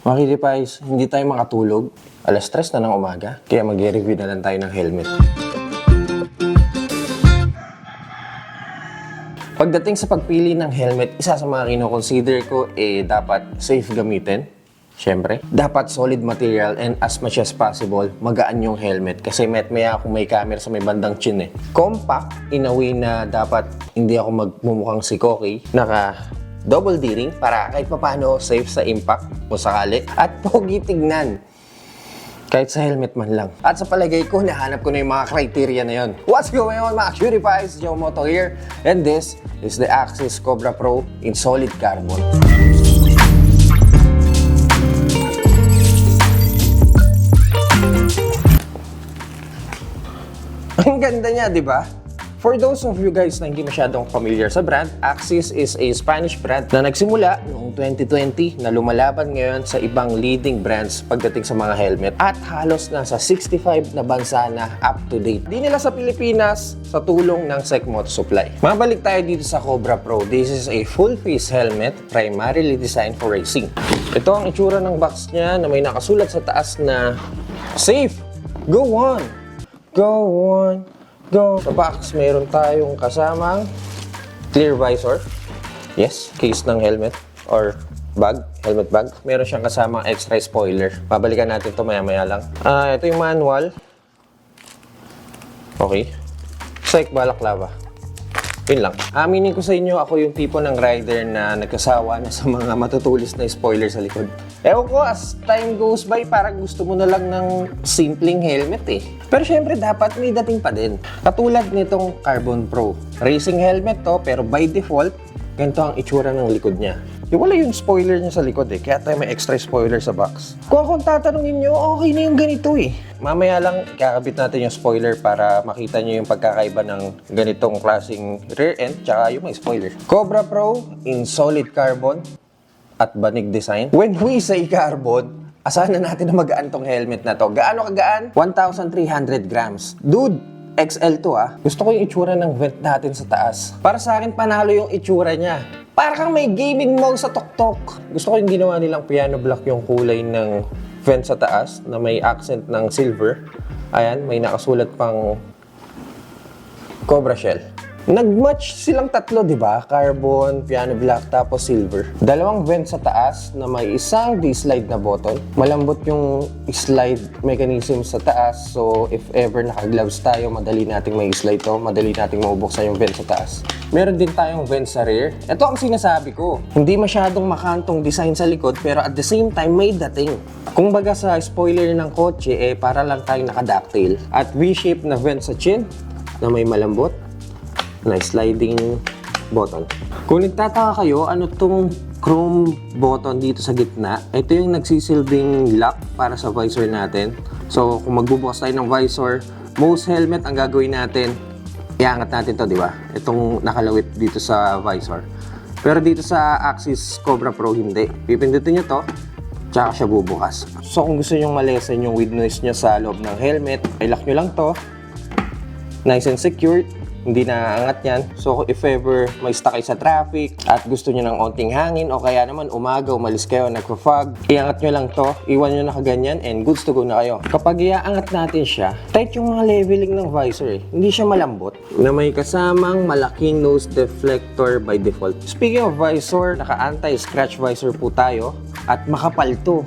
Mga Kittypies, hindi tayo makatulog. Alas 3 na ng umaga, kaya mag-review na lang tayo ng helmet. Pagdating sa pagpili ng helmet, isa sa mga kino-consider ko dapat safe gamitin. Siyempre, dapat solid material and as much as possible, magaan yung helmet. Kasi maya kung may camera sa may bandang chin Compact, in a way na dapat hindi ako magmumukhang si Koki. Naka double D-ring para kahit papaano safe sa impact kung sakali. At pogi tignan. Kahit sa helmet man lang. At sa palagay ko, nahanap ko na yung mga criteria na yun. What's going on mga Cuties? Joe Moto here. And this is the Axis Cobra Pro in solid carbon. Ang ganda niya, di ba? For those of you guys na hindi masyadong familiar sa brand, Axis is a Spanish brand na nagsimula noong 2020 na lumalaban ngayon sa ibang leading brands pagdating sa mga helmet at halos nasa 65 na bansa na up to date. Di nila sa Pilipinas sa tulong ng SEC Moto Supply. Mabalik tayo dito sa Cobra Pro. This is a full-face helmet primarily designed for racing. Ito ang itsura ng box niya na may nakasulat sa taas na Safe! Go on! Go on! Go! Sa box, meron tayong kasamang clear visor. Yes, case ng helmet or bag, helmet bag. Meron siyang kasamang extra spoiler. Babalikan natin ito maya-maya lang. Ito yung manual. Okay. Psych balaklava. Yun lang. Aminin ko sa inyo, ako yung tipo ng rider na nagkasawa na sa mga matutulis na spoiler sa likod. Ewan ko, as time goes by, parang gusto mo na lang ng simpleng helmet Pero syempre, dapat may dating pa din. Katulad nitong Carbon Pro. Racing helmet to, pero by default, ganito ang itsura ng likod niya. Wala yung spoiler niya sa likod kaya tayo may extra spoiler sa box. Kung akong tatanungin nyo, okay na yung ganito Mamaya lang, kakabit natin yung spoiler para makita nyo yung pagkakaiba ng ganitong klaseng rear end tsaka yung may spoiler. Cobra Pro in solid carbon at banig design. When we say carbon, asahan na natin na magaan tong helmet na to. Gaano kagaan? 1,300 grams. Dude! XL to Gusto ko yung itsura ng vent natin sa taas. Para sa akin, panalo yung itsura niya. Para kang may gaming mode sa tuktok. Gusto ko yung ginawa nilang piano black yung kulay ng vent sa taas na may accent ng silver. Ayan, may nakasulat pang Cobra Shell. Nag-match silang tatlo, di ba? Carbon, piano black, tapos silver. Dalawang vent sa taas na may isang D-slide na button. Malambot yung slide mechanism sa taas. So, if ever naka-gloves tayo, madali nating may slide to. Madali nating mabubuksan yung vent sa taas. Meron din tayong vent sa rear. Ito ang sinasabi ko. Hindi masyadong makantong design sa likod, pero at the same time, may dating. Kung baga sa spoiler ng kotse, para lang tayong naka-ducktail. At V-shape na vent sa chin, na may malambot. Na sliding button. Kung nagtataka kayo, ano tong chrome button dito sa gitna, ito yung nagsisilbing lock para sa visor natin. So, kung magbubukas tayo ng visor, most helmet ang gagawin natin, iangat natin to, di ba? Itong nakalawit dito sa visor. Pero dito sa Axis Cobra Pro, hindi. Pipindutin nyo to, tsaka siya bubukas. So, kung gusto nyo malesen yung wind noise nyo sa loob ng helmet, i-lock nyo lang to. Nice and secured. Hindi naaangat yan. So, if ever may stuck kayo sa traffic at gusto nyo ng onting hangin o kaya naman umaga, umalis kayo, nagpa-fog, iangat nyo lang to, iwan nyo na kaganyan, and goods to go na kayo. Kapag iaangat natin siya, tight yung mga leveling ng visor Hindi siya malambot. Na may kasamang malaking nose deflector by default. Speaking of visor, naka-anti-scratch visor po tayo at makapal to.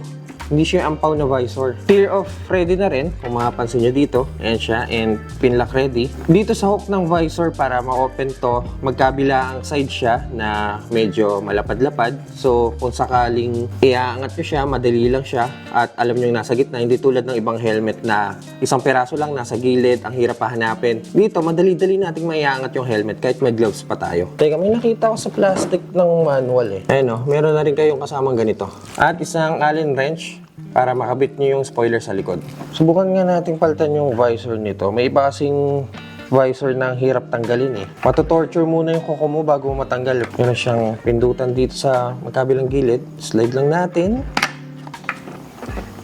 Hindi siya ampaw na visor. Tear off ready na rin, kung mapapansin nyo dito. Ayan siya, and pin lock ready. Dito sa hook ng visor, para ma-open to, magkabila ang side siya na medyo malapad-lapad. So, kung sakaling iaangat nyo siya, madali lang siya. At alam nyo yung nasa gitna, hindi tulad ng ibang helmet na isang peraso lang nasa gilid, ang hirap hanapin. Dito, madali-dali nating maiangat yung helmet kahit may gloves pa tayo. Teka, may nakita ko sa plastic ng manual Ayun meron na rin kayong kasamang ganito. At isang Allen wrench para makabit nyo yung spoiler sa likod. Subukan nga natin palitan yung visor nito. May iba kasing visor na hirap tanggalin Matutorture muna yung kuko mo bago matanggal. Meron siyang pindutan dito sa magkabilang gilid. Slide lang natin.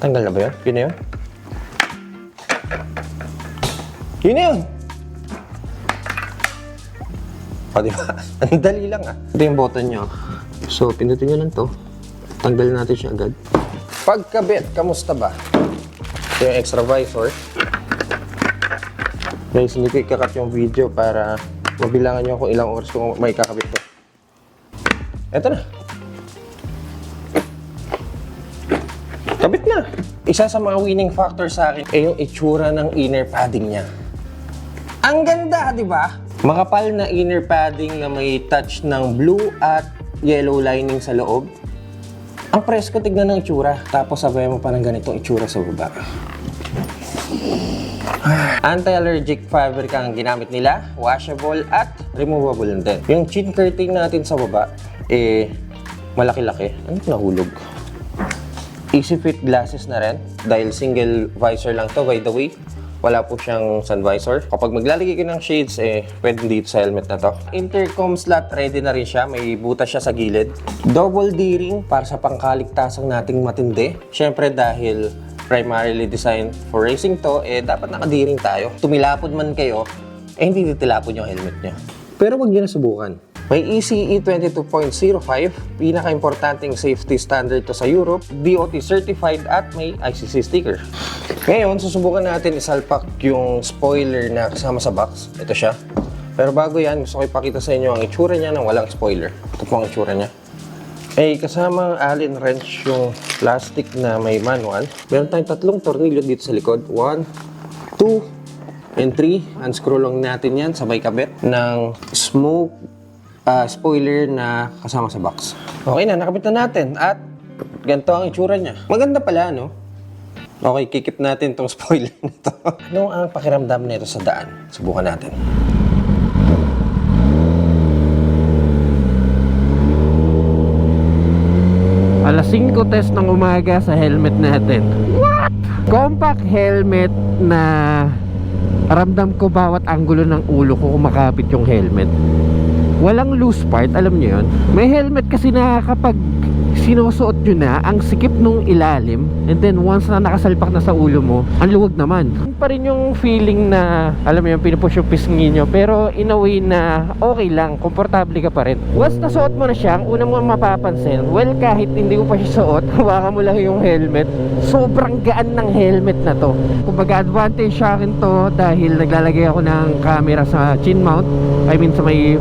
Tanggal na ba yun? Yun na yun? Yun na yun! O, diba? Ang dali lang Ito yung button nyo. So, pindutin nyo lang to. Tanggal natin siya agad. Pagkabit, kamusta ba? Ito yung extra visor. Guys, hindi ko ikakat yung video para mabilangan nyo kung ilang oras kung may kakabit ko. Eto na. Kabit na. Isa sa mga winning factor sa akin ay yung itsura ng inner padding niya. Ang ganda, di ba? Makapal na inner padding na may touch ng blue at yellow lining sa loob. Ang presko, tignan ng itsura. Tapos sabay mo pa ng ganitong itsura sa baba. Anti-allergic fabric ang ginamit nila, washable at removable din. Yung chin curtain natin sa baba, malaki-laki. Ano nahulog? Easy fit glasses na rin dahil single visor lang to, by the way. Wala po siyang sun visor. Kapag maglalagay ka ng shades, pwede dito sa helmet na to. Intercom slot, ready na rin siya. May butas siya sa gilid. Double D-ring para sa pangkaligtasang nating matindi. Siyempre dahil primarily designed for racing to, dapat naka-D-ring tayo. Tumilapod man kayo, hindi titilapod yung helmet nyo. Pero wag nyo na subukan. May ECE 22.05, pinaka-importanting safety standard to sa Europe, DOT certified at may ICC sticker. Ngayon, susubukan natin isalpak yung spoiler na kasama sa box. Ito siya. Pero bago yan, gusto ko ipakita sa inyo ang itsura niya ng walang spoiler. Ito po ang itsura niya. Kasama Allen wrench yung plastic na may manual. Meron tayong tatlong tornilyo dito sa likod. 1, 2, and 3. Unscrew lang natin yan sabay kabit ng smoke spoiler na kasama sa box. Okay na, nakabit na natin at ganito ang itsura niya. Maganda pala, no? Okay, kikip natin tong spoiler nito. Ano ang pakiramdam nito sa daan? Subukan natin. Alas 5 test ng umaga sa helmet natin. What? Compact helmet na ramdam ko bawat anggulo ng ulo ko kumakapit yung helmet. Walang loose part, alam niyo yun? May helmet kasi na kapag sinusuot nyo na, ang sikip nung ilalim, and then once na nakasalpak na sa ulo mo, ang luwag naman. Yun pa rin yung feeling na, alam mo yun, pinupush yung pisngi nyo, pero in a way na okay lang, komportable ka pa rin. Once nasuot mo na siya, ang una mo mapapansin, well, kahit hindi mo pa siya suot, hawakan mo lang yung helmet, sobrang gaan ng helmet na to. Kumbaga advantage sa akin to dahil naglalagay ako ng camera sa chin mount, I mean sa may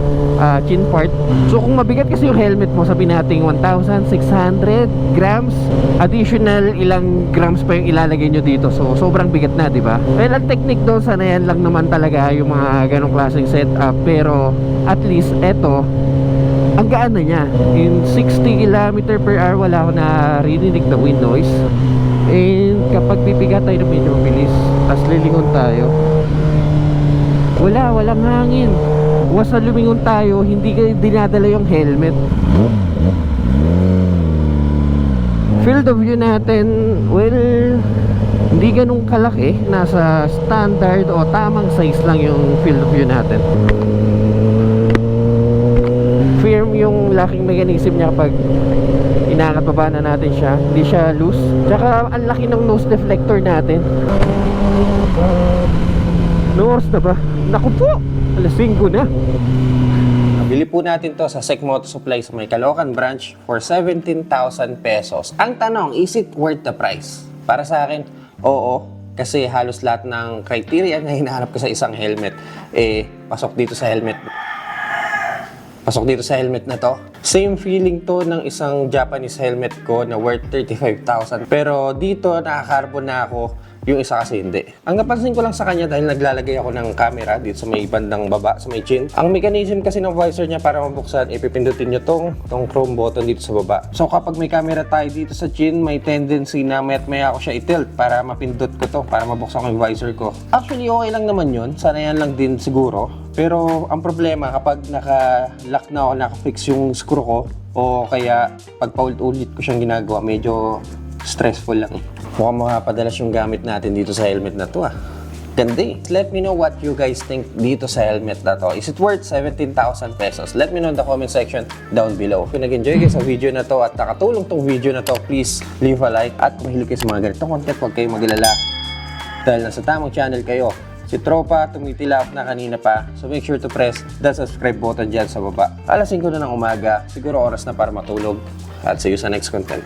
chin part. So kung mabigat kasi yung helmet mo, sabi natin 1,600 grams, additional ilang grams pa yung ilalagay nyo dito. So sobrang bigat na, di ba? Well, ang technique doon, sanayan lang naman talaga yung mga ganong klaseng setup. Pero at least eto, ang gaan na niya. In 60 km/h wala ako naririnig na wind noise. And kapag pipiga tayo na medyo mabilis, tapos lilingon tayo, walang hangin. Once na lumingon tayo, hindi ka dinadala yung helmet. Field of view natin, well, hindi ganun kalaki. Nasa standard o tamang size lang yung field of view natin. Firm yung locking mechanism niya kapag inaangat baba na natin siya. Hindi siya loose. Tsaka ang laki ng nose deflector natin. No oras na ba? Naku po! Alas 5 na. Bili po natin to sa Sec Moto Supply sa may Caloocan branch for 17,000 pesos. Ang tanong, is it worth the price? Para sa akin, oo. Kasi halos lahat ng criteria na hinahanap ko sa isang helmet, pasok dito sa helmet. Pasok dito sa helmet na to. Same feeling to ng isang Japanese helmet ko na worth 35,000. Pero dito, nakakarbon na ako. Yung isa kasi hindi. Ang napansin ko lang sa kanya dahil naglalagay ako ng camera dito sa may bandang baba, sa may chin. Ang mechanism kasi ng visor niya para mabuksan, ipipindutin nyo tong chrome button dito sa baba. So kapag may camera tayo dito sa chin, may tendency na maya ako siya i-tilt para mapindot ko to, para mabuksan ko yung visor ko. Actually, okay lang naman yun. Sana yan lang din siguro. Pero ang problema, kapag naka-lock na ako, naka-fix yung screw ko, o kaya pag paulit-ulit ko siyang ginagawa, medyo stressful lang. Mukhang makapadalas yung gamit natin dito sa helmet na to Ganda eh. Let me know what you guys think dito sa helmet na to. Is it worth 17,000 pesos? Let me know in the comment section down below. Kung nag-enjoy kayo sa video na to at nakatulong tong video na to, please leave a like. At kung mahilig kayo sa mga ganitong content, huwag kayong mag-alala. Dahil nasa tamang channel kayo. Si Tropa, tumitilap na kanina pa. So make sure to press that subscribe button dyan sa baba. Alas 5 na ng umaga, siguro oras na para matulog. At see you sa next content.